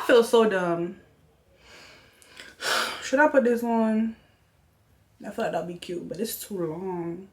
feel so dumb. Should I put this on? I feel like that'd be cute, but it's too long.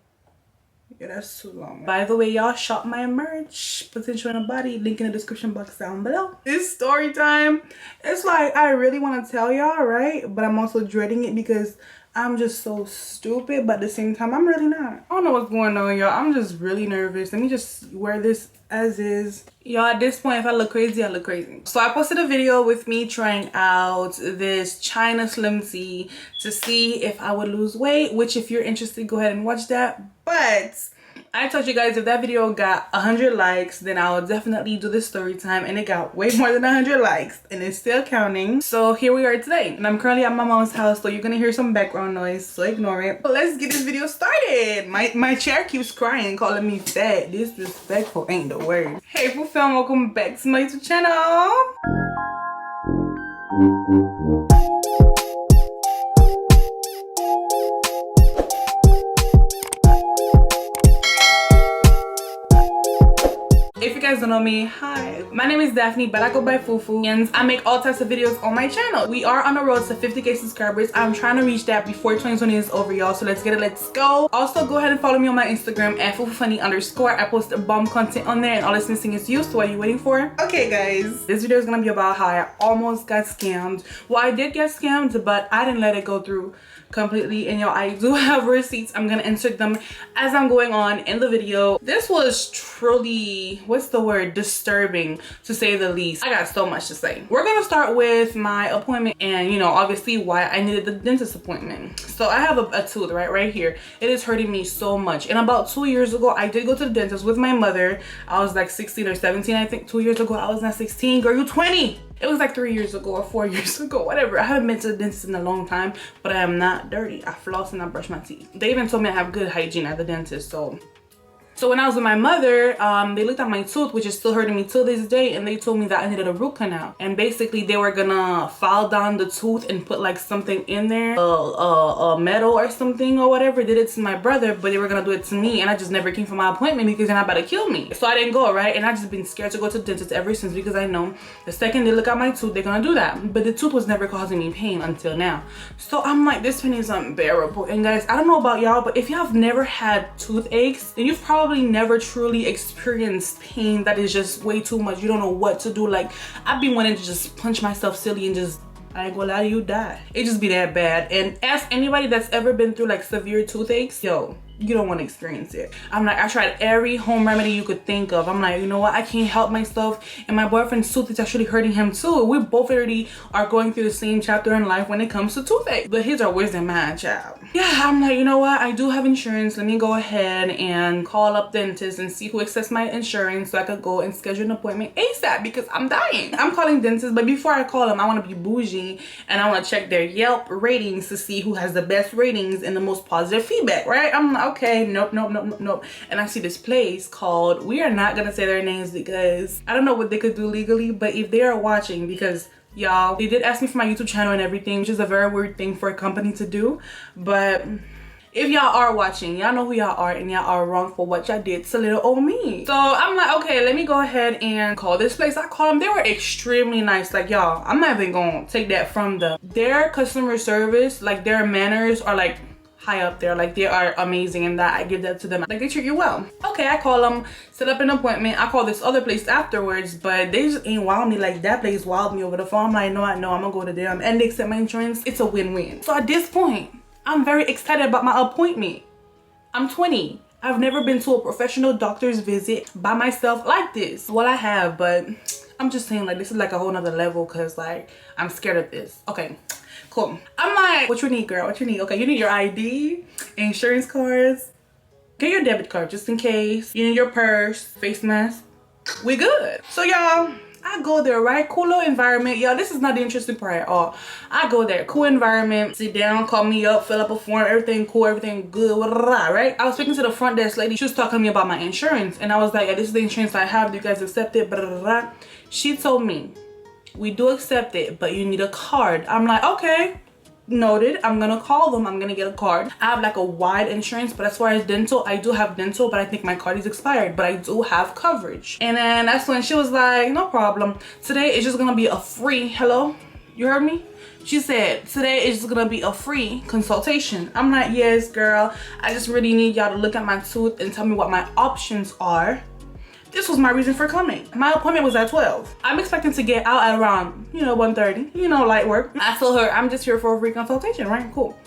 Yeah, that's too long. By the way, y'all, shop my merch, Potential in a Body, link in the description box down below. It's story time. It's like I really want to tell y'all, right? But I'm also dreading it because I'm just so stupid, but at the same time I'm really not. I don't know what's going on, y'all. I'm just really nervous. Let me just wear this as is. Y'all, at this point, if I look crazy, I look crazy. So I posted a video with me trying out this China Slim Tea to see if I would lose weight, which if you're interested, go ahead and watch that. But I told you guys if that video got 100 likes, then I'll definitely do this story time, and it got way more than 100 likes and it's still counting. So here we are today, and I'm currently at my mom's house, so you're gonna hear some background noise, so ignore it. But let's get this video started. My chair keeps crying, calling me fat. Disrespectful ain't the word. Hey Foo Fam, welcome back to my YouTube channel. If you guys don't know me, hi. My name is Daphne, but I go by Fufu, and I make all types of videos on my channel. We are on the road to 50k subscribers. I'm trying to reach that before 2020 is over, y'all. So let's get it, let's go. Also, go ahead and follow me on my Instagram at FufuFunny_. I post bomb content on there, and all that's missing is you. So what are you waiting for? Okay, guys. This video is gonna be about how I almost got scammed. Well, I did get scammed, but I didn't let it go through completely, and y'all, I do have receipts. I'm gonna insert them as I'm going on in the video. This was truly, what's the word, disturbing to say the least. I got so much to say. We're gonna start with my appointment, and you know, obviously why I needed the dentist appointment. So I have a tooth right here. It is hurting me so much, and about 2 years ago I did go to the dentist with my mother. I was like 16 or 17, I think. 2 years ago I was not 16. Girl, you 20. It was like 3 years ago or 4 years ago, whatever. I haven't been to the dentist in a long time, but I am not dirty. I floss and I brush my teeth. They even told me I have good hygiene at the dentist, so when I was with my mother, they looked at my tooth, which is still hurting me till this day, and they told me that I needed a root canal. And basically they were gonna file down the tooth and put like something in there, metal or something or whatever. Did it to my brother, but they were gonna do it to me, and I just never came for my appointment because they're not about to kill me. So I didn't go, right? And I just been scared to go to the dentist ever since, because I know the second they look at my tooth, they're gonna do that. But the tooth was never causing me pain until now. So I'm like, this pain is unbearable. And guys, I don't know about y'all, but if you have never had toothaches, then you've probably never truly experienced pain that is just way too much. You don't know what to do. Like, I've been wanting to just punch myself silly and just, I ain't gonna lie to you, die. It just be that bad. And ask anybody that's ever been through like severe toothaches, yo, you don't want to experience it. I'm like, I tried every home remedy you could think of. I'm like, you know what, I can't help myself, and my boyfriend's tooth is actually hurting him too. We both already are going through the same chapter in life when it comes to toothache, but his are worse than mine, child. Yeah, I'm like, you know what, I do have insurance. Let me go ahead and call up dentist and see who accepts my insurance so I could go and schedule an appointment ASAP, because I'm dying. I'm calling dentist, but before I call them, I want to be bougie and I want to check their Yelp ratings to see who has the best ratings and the most positive feedback, right? I'm like, okay, nope. And I see this place called, we are not gonna say their names because I don't know what they could do legally, but if they are watching, because y'all, they did ask me for my YouTube channel and everything, which is a very weird thing for a company to do, but if y'all are watching, y'all know who y'all are, and y'all are wrong for what y'all did to little old me. So I'm like, okay, let me go ahead and call this place. I called them. They were extremely nice. Like, y'all, I'm not even gonna take that from them. Their customer service, like their manners are like high up there. Like, they are amazing, and that I give that to them. Like, they treat you well. Okay, I call them, set up an appointment. I call this other place afterwards, but they just ain't wild me like that place wowed me over the phone. I'm like, no, I'm gonna go to them, and they accept my insurance. It's a win-win. So at this point, I'm very excited about my appointment. I'm 20. I've never been to a professional doctor's visit by myself like this. Well, I have, but I'm just saying, like, this is like a whole nother level, because like, I'm scared of this. Okay, cool. I'm like, what you need, girl? What you need? Okay, you need your ID, insurance cards, get your debit card just in case. You need your purse, face mask. We good. So y'all, I go there, right? Cool little environment. Y'all, this is not the interesting part at all. I go there, cool environment, sit down, call me up, fill up a form, everything cool, everything good, right? I was speaking to the front desk lady. She was talking to me about my insurance, and I was like, yeah, this is the insurance I have. Do you guys accept it? She told me, we do accept it, but you need a card. I'm like, okay. noted. I'm gonna call them. I'm gonna get a card. I have like a wide insurance, but as far as dental, I do have dental, but I think my card is expired, but I do have coverage. And then that's when she was like, no problem, today is just gonna be a free, hello, you heard me? She said today is just gonna be a free consultation. I'm like, yes girl, I just really need y'all to look at my tooth and tell me what my options are. This was my reason for coming. My appointment was at 12. I'm expecting to get out at around, 1:30, light work. I told her I'm just here for a free consultation, right? Cool.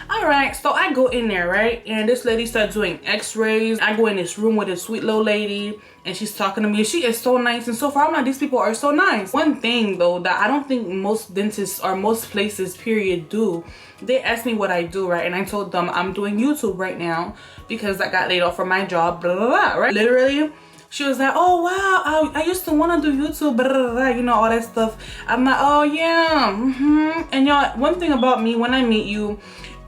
All right, so I go in there, right? And this lady starts doing x-rays. I go in this room with a sweet little lady and she's talking to me. She is so nice, and so far I'm like, these people are so nice. One thing though that I don't think most dentists or most places period do, they asked me what I do, right? And I told them I'm doing YouTube right now because I got laid off from my job, blah, blah, blah, right? Literally, she was like, oh wow, I used to want to do YouTube, blah, blah, blah, all that stuff. I'm like, oh yeah, And y'all, one thing about me, when I meet you,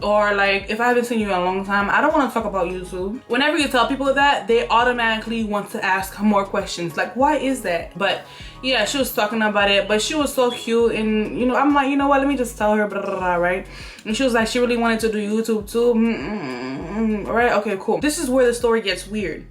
or like if I haven't seen you in a long time, I don't want to talk about YouTube. Whenever you tell people that, they automatically want to ask more questions, like why is that? But yeah, she was talking about it, but she was so cute, and I'm like, you know what, let me just tell her, blah, blah, blah, right? And she was like, she really wanted to do YouTube too. Right, okay, cool. This is where the story gets weird.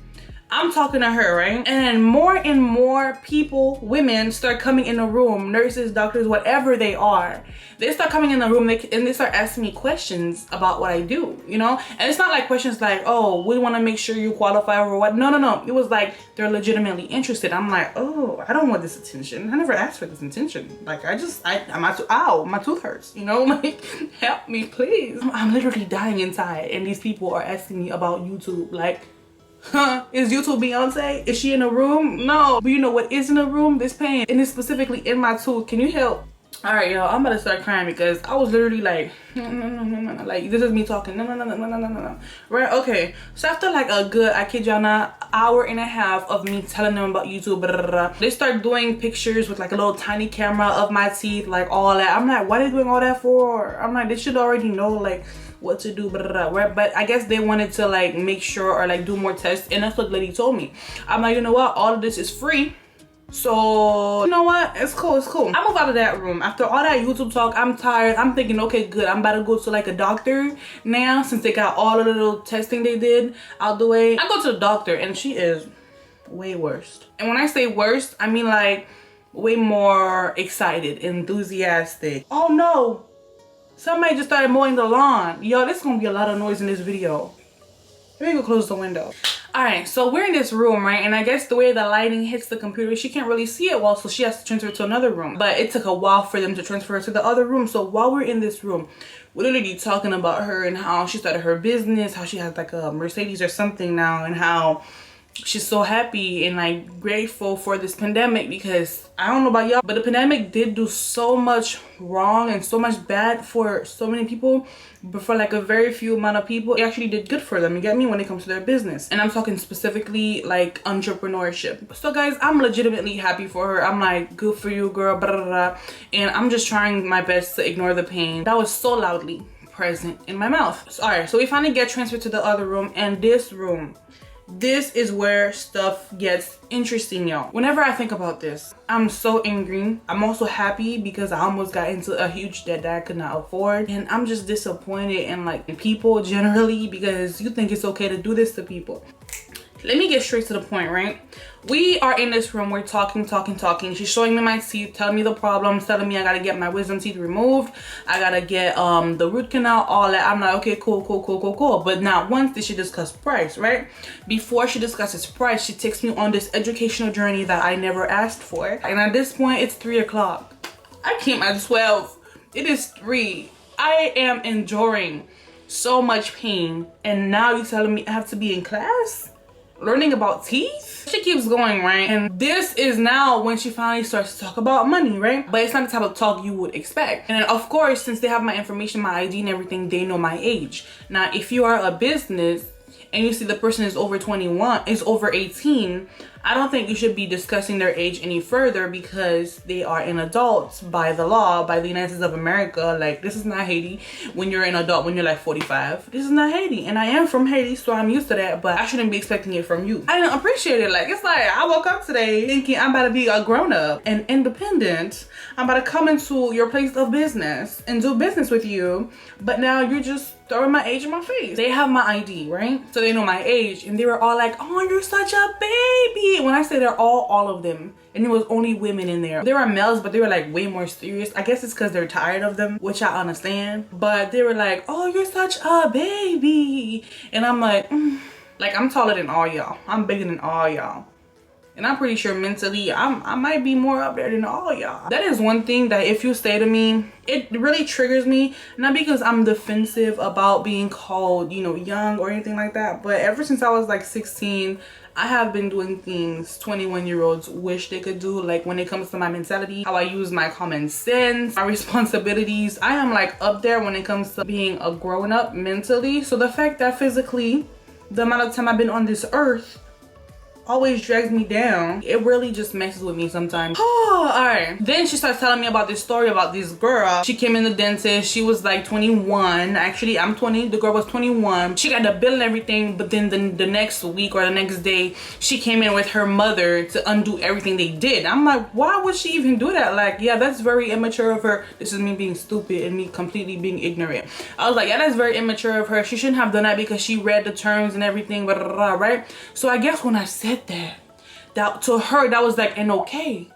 I'm talking to her, right? And more people, women, start coming in the room, nurses, doctors, whatever they are. They start coming in the room and they start asking me questions about what I do, And it's not like questions like, oh, we want to make sure you qualify or what. No. It was like they're legitimately interested. I'm like, oh, I don't want this attention. I never asked for this attention. Like, my tooth hurts, Like, help me, please. I'm literally dying inside, and these people are asking me about YouTube, like, huh, is YouTube Beyonce? Is she in a room? No. But you know what is in a room? This pain. And it's specifically in my tooth. Can you help? All right, y'all, I'm about to start crying because I was literally like, no. Like, this is me talking. No. Right, okay. So after like a good, I kid y'all not, hour and a half of me telling them about YouTube, they start doing pictures with like a little tiny camera of my teeth, like all that. I'm like, what are they doing all that for? I'm like, they should already know like what to do, right? But I guess they wanted to like make sure or like do more tests, and that's what the lady told me. I'm like, you know what, all of this is free, so you know what, it's cool. I move out of that room after all that YouTube talk. I'm tired. I'm thinking, okay, good, I'm about to go to like a doctor now, since they got all of the little testing they did out the way. I go to the doctor and she is way worse, and when I say worst, I mean like way more excited, enthusiastic. Oh no, somebody just started mowing the lawn. Yo, there's gonna be a lot of noise in this video. Let me go close the window. All right, so we're in this room, right? And I guess the way the lighting hits the computer, she can't really see it well, so she has to transfer to another room. But it took a while for them to transfer her to the other room. So while we're in this room, we're literally talking about her and how she started her business, how she has like a Mercedes or something now, and how she's so happy and like grateful for this pandemic, because I don't know about y'all, but the pandemic did do so much wrong and so much bad for so many people, but for like a very few amount of people, it actually did good for them, you get me, when it comes to their business. And I'm talking specifically like entrepreneurship. So guys, I'm legitimately happy for her. I'm like, good for you, girl, blah, blah, blah. And I'm just trying my best to ignore the pain that was so loudly present in my mouth. So, all right, so we finally get transferred to the other room, and this room, this is where stuff gets interesting, y'all. Whenever I think about this, I'm so angry. I'm also happy because I almost got into a huge debt that I could not afford, and I'm just disappointed in like people generally, because you think it's okay to do this to people. Let me get straight to the point, right? We are in this room, we're talking. She's showing me my teeth, telling me the problems, telling me I gotta get my wisdom teeth removed, I gotta get the root canal, all that. I'm like, okay, cool. But not once did she discuss price, right? Before she discusses price, she takes me on this educational journey that I never asked for. And at this point, it's 3 o'clock. I came at 12. It is 3. I am enduring so much pain, and now you're telling me I have to be in class learning about teeth? She keeps going, right? And this is now when she finally starts to talk about money, right? But it's not the type of talk you would expect. And then of course, since they have my information, my ID and everything, they know my age. Now, if you are a business and you see the person is over 21, is over 18, I don't think you should be discussing their age any further because they are an adult by the law, by the United States of America. Like, this is not Haiti when you're an adult, when you're like 45. This is not Haiti. And I am from Haiti, so I'm used to that, but I shouldn't be expecting it from you. I didn't appreciate it. Like, it's like I woke up today thinking I'm about to be a grown-up and independent. I'm about to come into your place of business and do business with you, but now you're just throwing my age in my face. They have my ID, right? So they know my age, and they were all like, oh, you're such a baby. When I say they're all of them, and it was only women in there. There were males, but they were like way more serious. I guess it's because they're tired of them, which I understand. But they were like, oh, you're such a baby. And I'm like, like, I'm taller than all y'all. I'm bigger than all y'all. And I'm pretty sure mentally I might be more up there than all y'all. That is one thing that if you say to me, it really triggers me. Not because I'm defensive about being called, you know, young or anything like that, but ever since I was like 16, I have been doing things 21-year-olds wish they could do. Like, when it comes to my mentality, how I use my common sense, my responsibilities, I am like up there when it comes to being a grown-up mentally. So the fact that physically, the amount of time I've been on this earth always drags me down, it really just messes with me sometimes. Oh, all right. Then she starts telling me about this story about this girl. She came in the dentist. She was like 21. Actually, I'm 20. The girl was 21. She got the bill and everything, but then the next week or the next day, she came in with her mother to undo everything they did. I'm like, why would she even do that? Like, yeah, that's very immature of her. This is me being stupid and me completely being ignorant. I was like, yeah, that's very immature of her. She shouldn't have done that because she read the terms and everything, blah, blah, blah, right? So I guess when I said that to her, that was like an okay.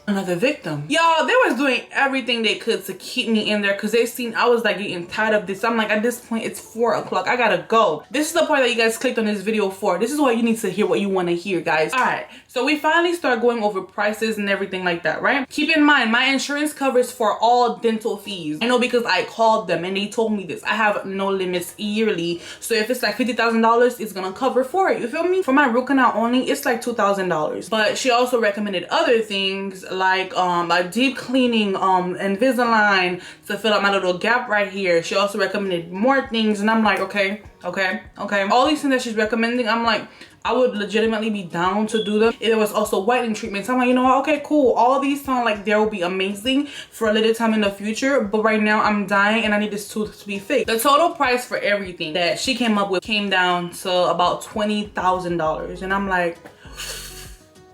Another victim. Y'all, they was doing everything they could to keep me in there because they seen I was like getting tired of this. I'm like, at this point, it's 4 o'clock. I gotta go. This is the part that you guys clicked on this video for. This is what you need to hear, what you want to hear, guys. All right, so we finally start going over prices and everything like that, right? Keep in mind, my insurance covers for all dental fees. I know because I called them and they told me this. I have no limits yearly. So if it's like $50,000, it's gonna cover for it. You feel me? For my root canal only, it's like $2,000. But she also recommended other things like a deep cleaning, Invisalign to fill out my little gap right here. She also recommended more things, and I'm like, okay. All these things that she's recommending, I'm like, I would legitimately be down to do them. There was also whitening treatments. I'm like, you know what? Okay, cool. All these sound like they will be amazing for a little time in the future, but right now I'm dying and I need this tooth to be fixed. The total price for everything that she came up with came down to about $20,000, and I'm like,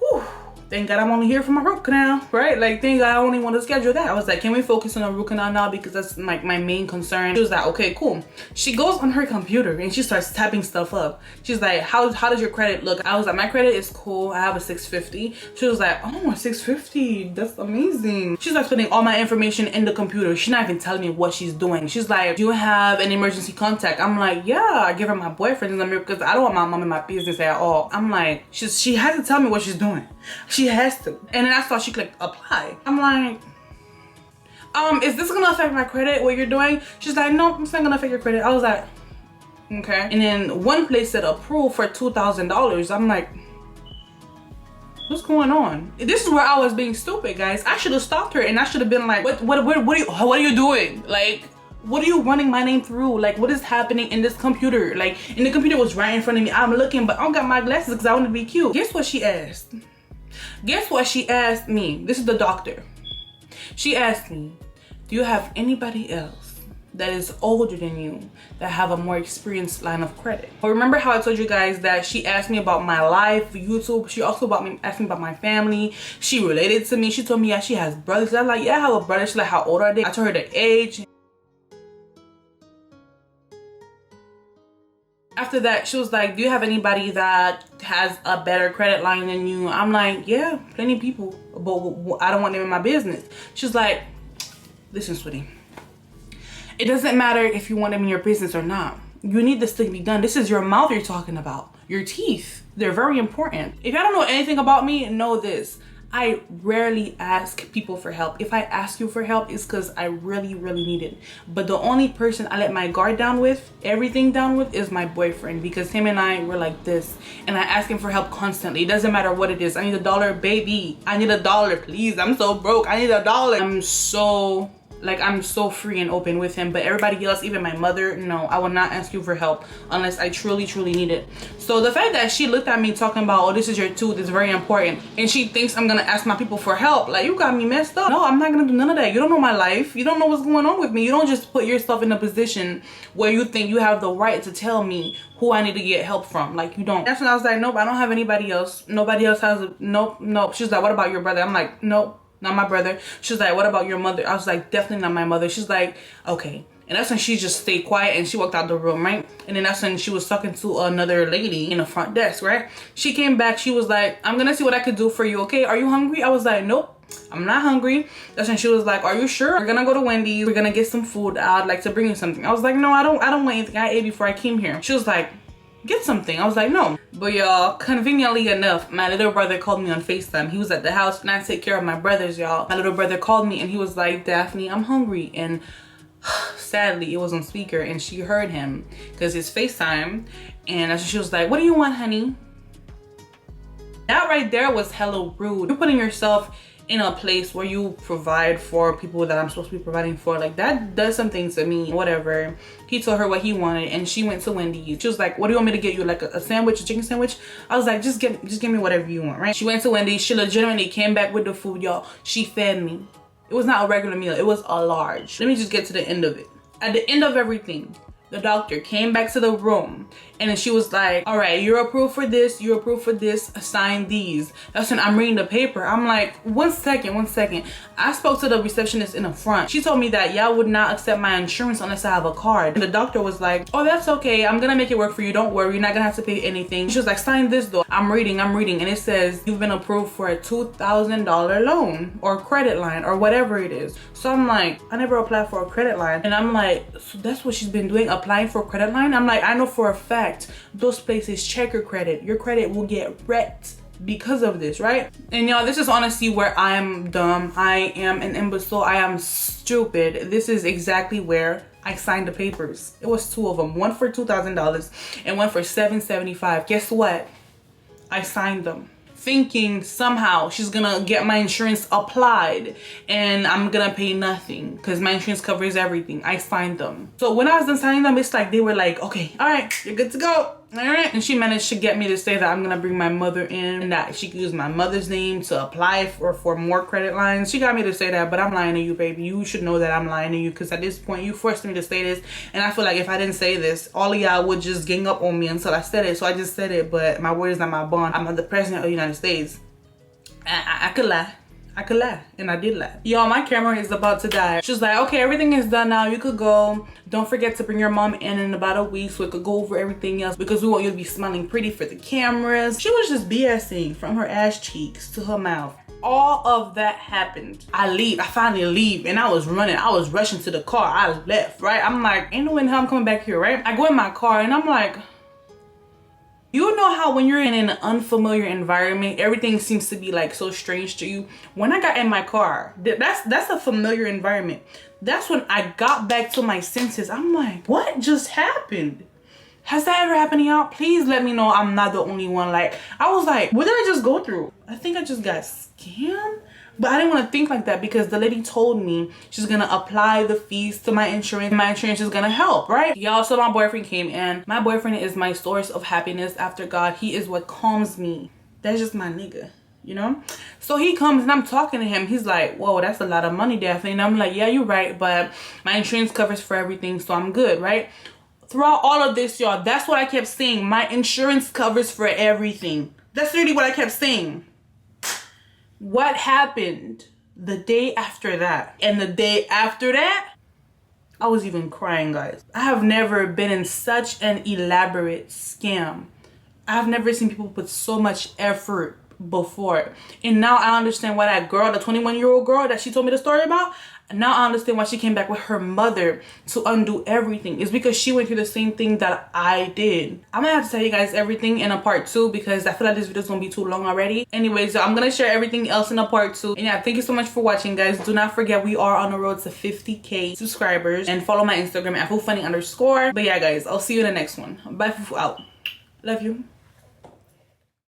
whew. Thank God I'm only here for my root canal, right? Like, thank God I only want to schedule that. I was like, can we focus on the root canal now? Because that's like my main concern. She was like, okay, cool. She goes on her computer and she starts typing stuff up. She's like, how does your credit look? I was like, my credit is cool. I have a 650. She was like, oh, a 650. That's amazing. She's like putting all my information in the computer. She's not even telling me what she's doing. She's like, do you have an emergency contact? I'm like, yeah. I give her my boyfriend's number because I don't want my mom in my business at all. I'm like, she has to tell me what she's doing. She has to. And then I saw she clicked apply. I'm like, is this gonna affect my credit, what you're doing? She's like, no, it's not gonna affect your credit. I was like, okay. And then one place said approve for $2,000. I'm like, what's going on? This is where I was being stupid, guys. I should have stopped her and I should have been like, what are you doing? Like, what are you running my name through? Like, what is happening in this computer? Like, and the computer was right in front of me. I'm looking, but I don't got my glasses because I want to be cute. Guess what she asked? Guess what she asked me? This is the doctor. She asked me, do you have anybody else that is older than you that have a more experienced line of credit? But remember how I told you guys that she asked me about my life, YouTube. She also asked me about my family. She related to me. She told me, yeah, she has brothers. I'm like, yeah, I have a brother. She's like, how old are they? I told her the age. After that, she was like, do you have anybody that has a better credit line than you? I'm like, yeah, plenty of people, but I don't want them in my business. She's like, listen, sweetie, it doesn't matter if you want them in your business or not. You need this to be done. This is your mouth you're talking about. Your teeth, they're very important. If you don't know anything about me, know this. I rarely ask people for help. If I ask you for help, it's because I really need it. But the only person I let my guard down with, everything down with, is my boyfriend, because him and I were like this, and I ask him for help constantly. It doesn't matter what it is. I need $1, baby. I need $1, please. I'm so broke. I need $1. I'm so Like, I'm so free and open with him. But everybody else, even my mother, no, I will not ask you for help unless I truly need it. So the fact that she looked at me talking about, oh, this is your tooth, is very important, and she thinks I'm gonna ask my people for help, like, you got me messed up. No, I'm not gonna do none of that. You don't know my life. You don't know what's going on with me. You don't just put yourself in a position where you think you have the right to tell me who I need to get help from. Like, you don't. That's when I was like, nope, I don't have anybody else. Nobody else has a, nope. She's like, what about your brother? I'm like, nope, not my brother. She's like, what about your mother? I was like, definitely not my mother. She's like, okay. And that's when she just stayed quiet and she walked out the room, right? And then that's when she was talking to another lady in the front desk, right? She came back, she was like, I'm gonna see what I could do for you, okay? Are you hungry? I was like, nope, I'm not hungry. That's when she was like, are you sure? We're gonna go to Wendy's, we're gonna get some food. I'd like to bring you something. I was like, no, I don't want anything. I ate before I came here. She was like, get something. I was like, no. But y'all, conveniently enough, my little brother called me on FaceTime. He was at the house and I take care of my brothers, y'all. My little brother called me and he was like, Daphne, I'm hungry. And sadly, it was on speaker and she heard him because it's FaceTime. And she was like, what do you want, honey? That right there was hella rude. You're putting yourself in a place where you provide for people that I'm supposed to be providing for. Like, that does something to me. Whatever. He told her what he wanted and she went to Wendy's. She was like, what do you want me to get you? Like a sandwich, a chicken sandwich? I was like, just give me whatever you want, right? She went to Wendy's. She legitimately came back with the food, y'all. She fed me. It was not a regular meal, it was a large. Let me just get to the end of it. At the end of everything, the doctor came back to the room and then she was like, all right, you're approved for this, you're approved for this, sign these. That's when I'm reading the paper. I'm like, one second. I spoke to the receptionist in the front. She told me that y'all would not accept my insurance unless I have a card. And the doctor was like, oh, that's okay. I'm gonna make it work for you. Don't worry, you're not gonna have to pay anything. She was like, sign this though. I'm reading, and it says you've been approved for a $2,000 loan or credit line or whatever it is. So I'm like, I never applied for a credit line. And I'm like, so that's what she's been doing, applying for a credit line? I'm like, I know for a fact those places check your credit. Your credit will get wrecked because of this, right? And y'all, this is honestly where I am dumb. I am an imbecile. I am stupid. This is exactly where I signed the papers. It was two of them, one for $2,000 and one for $775. Guess what? I signed them, thinking somehow she's gonna get my insurance applied and I'm gonna pay nothing because my insurance covers everything. I signed them. So when I was done signing them, it's like they were like, okay, all right, you're good to go. All right. And she managed to get me to say that I'm gonna bring my mother in and that she could use my mother's name to apply for more credit lines. She got me to say that, but I'm lying to you, baby. You should know that I'm lying to you because at this point you forced me to say this, and I feel like if I didn't say this, all of y'all would just gang up on me until I said it. So I just said it, but my word is not my bond. I'm not the president of the United States. I could lie. I could lie, and I did lie. Y'all, my camera is about to die. She's like, okay, everything is done now. You could go. Don't forget to bring your mom in about a week so we could go over everything else because we want you to be smiling pretty for the cameras. She was just BSing from her ass cheeks to her mouth. All of that happened. I finally leave, and I was running. I was rushing to the car. I left, right? I'm like, ain't no way in hell I'm coming back here, right? I go in my car, and I'm like, you know how when you're in an unfamiliar environment, everything seems to be like so strange to you? When I got in my car, that's a familiar environment. That's when I got back to my senses. I'm like, what just happened? Has that ever happened to y'all? Please let me know I'm not the only one. Like, I was like, what did I just go through? I think I just got scammed. But I didn't want to think like that because the lady told me she's gonna apply the fees to my insurance. My insurance is gonna help, right? Y'all, so my boyfriend came in. My boyfriend is my source of happiness after God. He is what calms me. That's just my nigga, you know? So he comes and I'm talking to him. He's like, whoa, that's a lot of money, Daphne. And I'm like, yeah, you're right, but my insurance covers for everything, so I'm good, right? Throughout all of this, y'all, that's what I kept saying. My insurance covers for everything. That's really what I kept saying. What happened the day after that and the day after that, I was even crying, guys. I have never been in such an elaborate scam. I've never seen people put so much effort before. And now I understand why that girl, the 21-year-old girl that she told me the story about, now I understand why she came back with her mother to undo everything. It's because she went through the same thing that I did. I'm gonna have to tell you guys everything in a part 2 because I feel like this video is gonna be too long already. Anyways, so I'm gonna share everything else in a part 2. And yeah, thank you so much for watching, guys. Do not forget we are on the road to 50K subscribers, and follow my Instagram at @funny_. But yeah, guys, I'll see you in the next one. Bye, out. Love you.